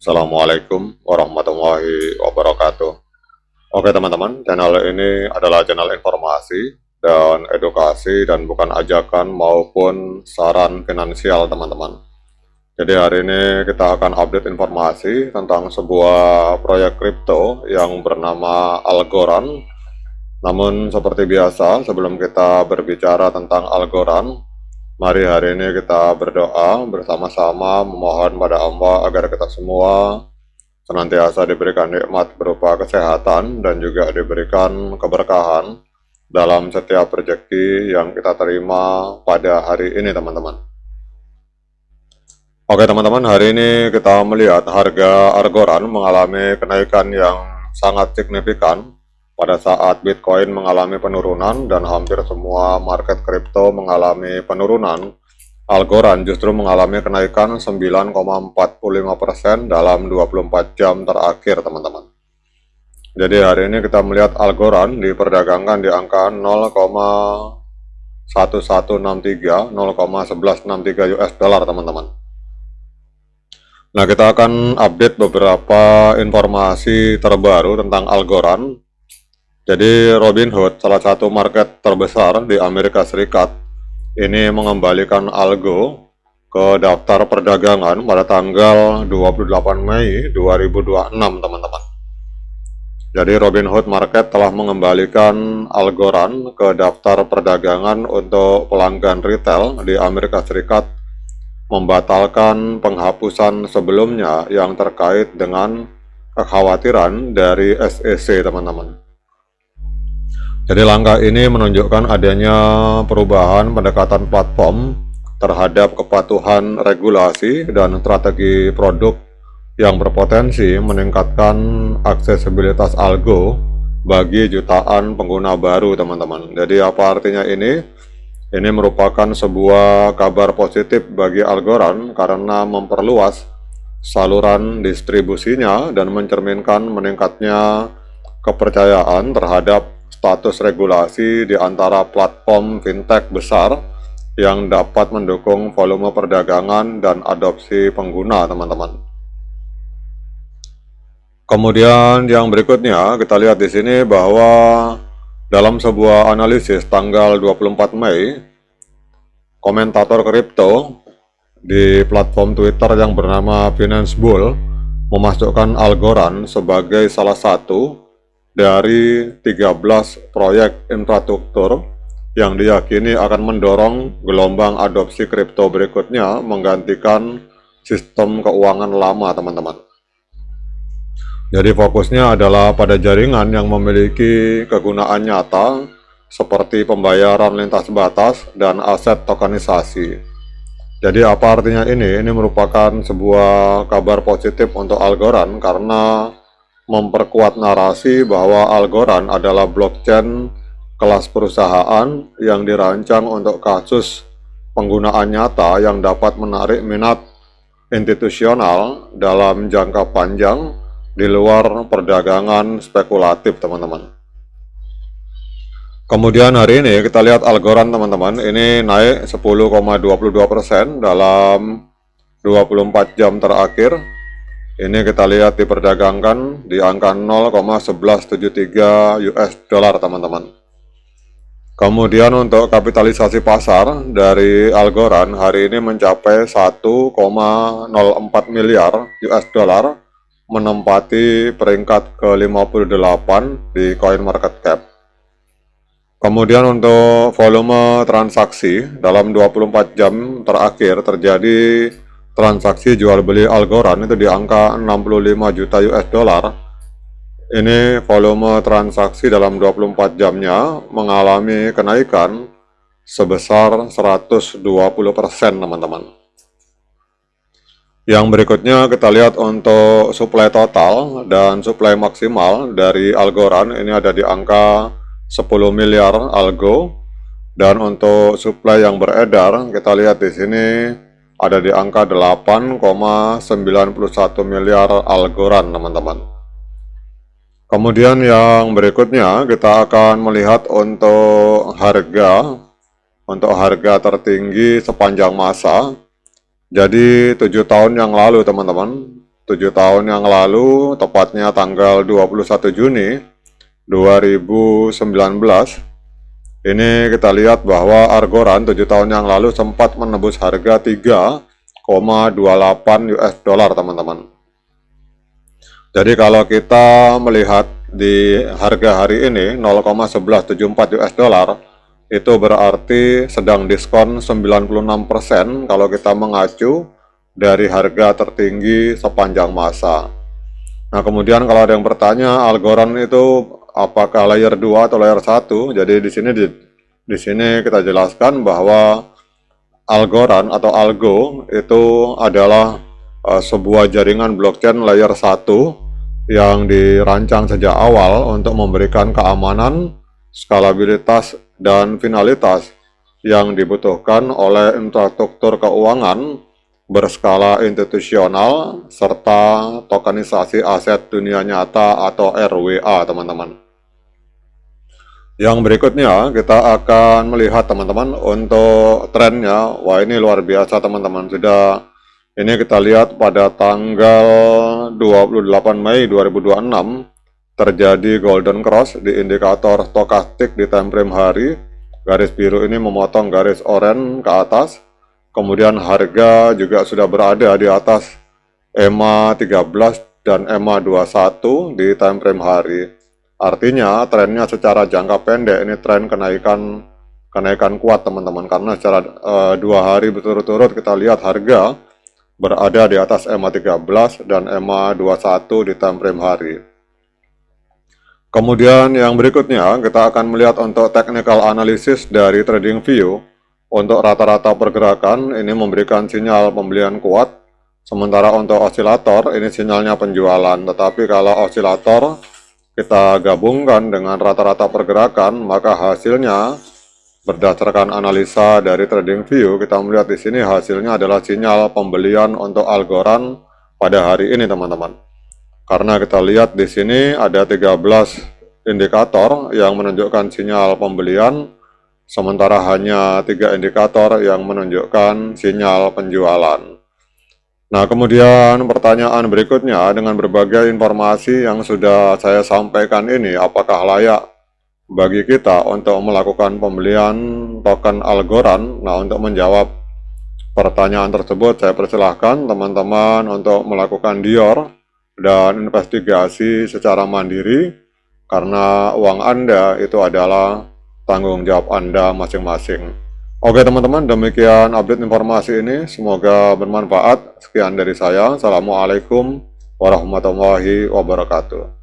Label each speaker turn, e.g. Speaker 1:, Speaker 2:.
Speaker 1: Assalamualaikum warahmatullahi wabarakatuh. Oke teman-teman, channel ini adalah channel informasi dan edukasi dan bukan ajakan maupun saran finansial teman-teman. Jadi hari ini kita akan update informasi tentang sebuah proyek kripto yang bernama Algorand. Namun seperti biasa, sebelum kita berbicara tentang Algorand, mari hari ini kita berdoa bersama-sama memohon pada Allah agar kita semua senantiasa diberikan nikmat berupa kesehatan dan juga diberikan keberkahan dalam setiap rezeki yang kita terima pada hari ini teman-teman. Oke teman-teman, hari ini kita melihat harga Algorand mengalami kenaikan yang sangat signifikan pada saat Bitcoin mengalami penurunan dan hampir semua market kripto mengalami penurunan. Algorand justru mengalami kenaikan 9,45% dalam 24 jam terakhir teman-teman. Jadi hari ini kita melihat Algorand diperdagangkan di angka 0,1163 0,1163 US dollar teman-teman. Nah, kita akan update beberapa informasi terbaru tentang Algorand. Jadi Robinhood, salah satu market terbesar di Amerika Serikat, ini mengembalikan Algo ke daftar perdagangan pada tanggal 28 Mei 2026 teman-teman. Jadi Robinhood Market telah mengembalikan Algorand ke daftar perdagangan untuk pelanggan retail di Amerika Serikat, membatalkan penghapusan sebelumnya yang terkait dengan kekhawatiran dari SEC teman-teman. Jadi langkah ini menunjukkan adanya perubahan pendekatan platform terhadap kepatuhan regulasi dan strategi produk yang berpotensi meningkatkan aksesibilitas algo bagi jutaan pengguna baru teman-teman. Jadi apa artinya ini? Ini merupakan sebuah kabar positif bagi Algorand karena memperluas saluran distribusinya dan mencerminkan meningkatnya kepercayaan terhadap status regulasi di antara platform fintech besar yang dapat mendukung volume perdagangan dan adopsi pengguna teman-teman. Kemudian yang berikutnya kita lihat di sini bahwa dalam sebuah analisis tanggal 24 Mei, komentator kripto di platform Twitter yang bernama Finance Bull memasukkan Algorand sebagai salah satu dari 13 proyek infrastruktur yang diyakini akan mendorong gelombang adopsi kripto berikutnya menggantikan sistem keuangan lama teman-teman. Jadi fokusnya adalah pada jaringan yang memiliki kegunaan nyata seperti pembayaran lintas batas dan aset tokenisasi. Jadi apa artinya ini? Ini merupakan sebuah kabar positif untuk Algorand karena memperkuat narasi bahwa Algorand adalah blockchain kelas perusahaan yang dirancang untuk kasus penggunaan nyata yang dapat menarik minat institusional dalam jangka panjang di luar perdagangan spekulatif teman-teman. Kemudian hari ini kita lihat Algorand teman-teman, ini naik 10,22% dalam 24 jam terakhir. Ini kita lihat diperdagangkan di angka 0,1173 US dollar teman-teman. Kemudian untuk kapitalisasi pasar dari Algorand hari ini mencapai 1,04 miliar US dollar, menempati peringkat ke-58 di CoinMarketCap. Kemudian untuk volume transaksi dalam 24 jam terakhir terjadi transaksi jual beli Algorand itu di angka 65 juta US dollar. Ini volume transaksi dalam 24 jamnya mengalami kenaikan sebesar 120% teman-teman. Yang berikutnya kita lihat untuk supply total dan supply maksimal dari Algorand ini ada di angka 10 miliar algo, dan untuk supply yang beredar kita lihat di sini ada di angka 8,91 miliar Algorand teman-teman. Kemudian yang berikutnya kita akan melihat untuk harga tertinggi sepanjang masa. Jadi 7 tahun yang lalu teman-teman, 7 tahun yang lalu, tepatnya tanggal 21 Juni 2019. Ini kita lihat bahwa Algorand 7 tahun yang lalu sempat menembus harga 3,28 US dollar, teman-teman. Jadi kalau kita melihat di harga hari ini 0,1174 US dollar, itu berarti sedang diskon 96% kalau kita mengacu dari harga tertinggi sepanjang masa. Nah, kemudian kalau ada yang bertanya, Algorand itu apakah layer 2 atau layer 1? Jadi di sini kita jelaskan bahwa Algorand atau Algo itu adalah sebuah jaringan blockchain layer 1 yang dirancang sejak awal untuk memberikan keamanan, skalabilitas, dan finalitas yang dibutuhkan oleh infrastruktur keuangan berskala institusional serta tokenisasi aset dunia nyata atau RWA, teman-teman. Yang berikutnya kita akan melihat, teman-teman, untuk trennya. Wah, ini luar biasa, teman-teman. Ini kita lihat pada tanggal 28 Mei 2026 terjadi golden cross di indikator stokastik di time frame hari. Garis biru ini memotong garis oranye ke atas. Kemudian harga juga sudah berada di atas EMA 13 dan EMA 21 di time frame hari. Artinya trennya secara jangka pendek ini tren kenaikan kuat, teman-teman, karena secara 2 hari berturut-turut kita lihat harga berada di atas EMA 13 dan EMA 21 di time frame hari. Kemudian yang berikutnya kita akan melihat untuk technical analysis dari TradingView. Untuk rata-rata pergerakan ini memberikan sinyal pembelian kuat, sementara untuk osilator ini sinyalnya penjualan. Tetapi kalau osilator kita gabungkan dengan rata-rata pergerakan, maka hasilnya berdasarkan analisa dari TradingView, kita melihat di sini hasilnya adalah sinyal pembelian untuk Algorand pada hari ini, teman-teman. Karena kita lihat di sini ada 13 indikator yang menunjukkan sinyal pembelian, sementara hanya 3 indikator yang menunjukkan sinyal penjualan. Nah, kemudian pertanyaan berikutnya, dengan berbagai informasi yang sudah saya sampaikan ini, apakah layak bagi kita untuk melakukan pembelian token Algorand? Nah, untuk menjawab pertanyaan tersebut, saya persilahkan teman-teman untuk melakukan dior dan investigasi secara mandiri, karena uang Anda itu adalah tanggung jawab Anda masing-masing. Oke, teman-teman, demikian update informasi ini. Semoga bermanfaat. Sekian dari saya. Assalamualaikum warahmatullahi wabarakatuh.